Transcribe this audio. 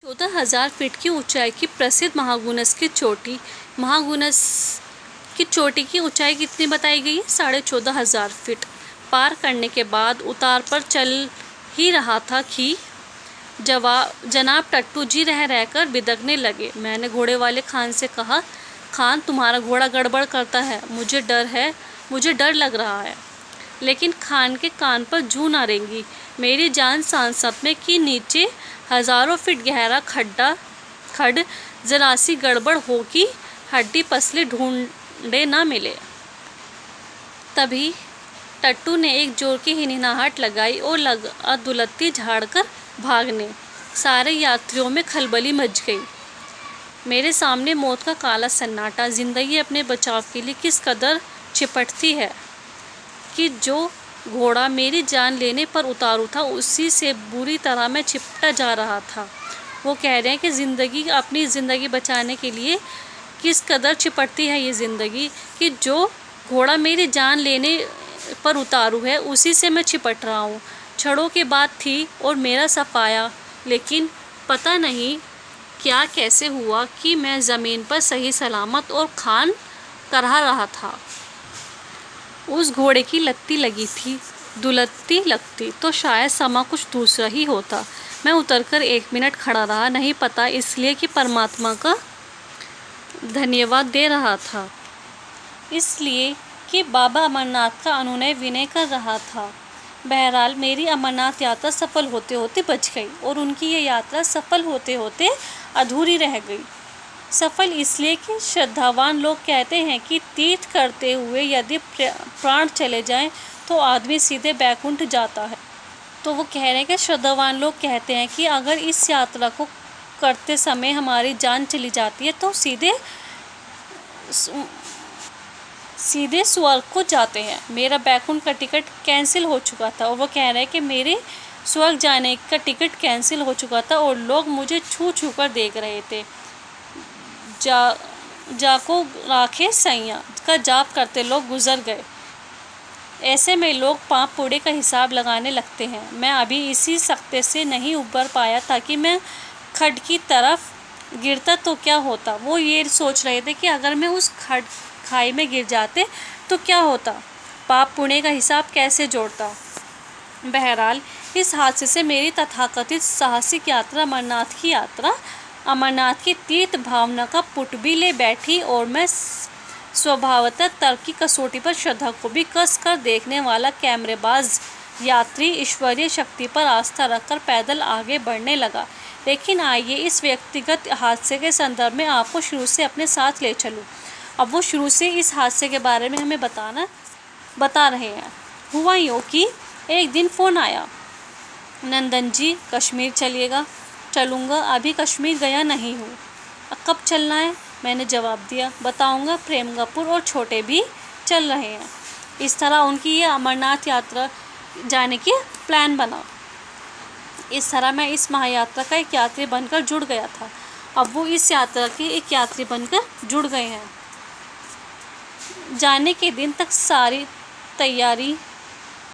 14,000 feet की ऊंचाई की प्रसिद्ध महागुनस की चोटी की ऊंचाई कितनी बताई गई है? 14,500 फीट। पार करने के बाद उतार पर चल ही रहा था कि जनाब टट्टू जी रह रहकर बिदकने लगे। मैंने घोड़े वाले खान से कहा, खान तुम्हारा घोड़ा गड़बड़ करता है, मुझे डर लग रहा है। लेकिन खान के कान पर जूं न रेंगी। मेरी जान सांसत में कि नीचे हजारों फीट गहरा खड्ड जरा सी गड़बड़ हो कि हड्डी पसली ढूंढे न मिले। तभी टट्टू ने एक जोर की हिनहिनाहट लगाई और लगा दुलत्ती झाड़कर भागने। सारे यात्रियों में खलबली मच गई। मेरे सामने मौत का काला सन्नाटा। जिंदगी अपने बचाव के लिए किस कदर चिपटती है कि जो घोड़ा मेरी जान लेने पर उतारू था उसी से बुरी तरह मैं चिपटा जा रहा था। वो कह रहे हैं कि जिंदगी अपनी ज़िंदगी बचाने के लिए किस कदर चिपटती है ये ज़िंदगी कि जो घोड़ा मेरी जान लेने पर उतारू है उसी से मैं चिपट रहा हूँ। छड़ों की बात थी और मेरा सफाया, लेकिन पता नहीं क्या कैसे हुआ कि मैं ज़मीन पर सही सलामत और खान करहा रहा था। उस घोड़े की लत्ती लगी थी। दुलत्ती लगती तो शायद समा कुछ दूसरा ही होता। मैं उतरकर 1 मिनट खड़ा रहा, नहीं पता इसलिए कि परमात्मा का धन्यवाद दे रहा था, इसलिए कि बाबा अमरनाथ का अनुनय विनय कर रहा था। बहरहाल मेरी अमरनाथ यात्रा सफल होते होते बच गई और उनकी ये यात्रा सफल होते होते अधूरी रह गई। सफल इसलिए कि श्रद्धावान लोग कहते हैं कि तीर्थ करते हुए यदि प्राण चले जाएं तो आदमी सीधे बैकुंठ जाता है। तो वो कह रहे हैं कि श्रद्धावान लोग कहते हैं कि अगर इस यात्रा को करते समय हमारी जान चली जाती है तो सीधे स्वर्ग को जाते हैं। मेरा बैकुंठ का टिकट कैंसिल हो चुका था और वो कह रहे हैं कि मेरे स्वर्ग जाने का टिकट कैंसिल हो चुका था और लोग मुझे छू छू कर देख रहे थे। जाको राखे सैया का जाप करते लोग गुजर गए। ऐसे में लोग पाप पूड़े का हिसाब लगाने लगते हैं। मैं अभी इसी सख्ते से नहीं उबर पाया था कि मैं खड्ड की तरफ गिरता तो क्या होता। वो ये सोच रहे थे कि अगर मैं उस खाई में गिर जाते तो क्या होता, पाप पुण्य का हिसाब कैसे जोड़ता। बहरहाल इस हादसे से मेरी तथाकथित साहसिक यात्रा अमरनाथ की तीर्थ भावना का पुट भी ले बैठी और मैं स्वभावतः तर्क की कसौटी पर श्रद्धा को भी कस कर देखने वाला कैमरेबाज यात्री ईश्वरीय शक्ति पर आस्था रखकर पैदल आगे बढ़ने लगा। लेकिन आइए इस व्यक्तिगत हादसे के संदर्भ में आपको शुरू से अपने साथ ले चलूं। अब वो शुरू से इस हादसे के बारे में हमें बता रहे हैं। हुआ यूँ कि एक दिन फ़ोन आया, नंदन जी कश्मीर चलूँगा, अभी कश्मीर गया नहीं हूँ। कब चलना है? मैंने जवाब दिया, बताऊँगा, प्रेम कपूर और छोटे भी चल रहे हैं। इस तरह उनकी ये अमरनाथ यात्रा जाने की प्लान बना। इस तरह मैं इस महायात्रा का एक यात्री बनकर जुड़ गया था। अब वो इस यात्रा के एक यात्री बनकर जुड़ गए हैं। जाने के दिन तक सारी तैयारी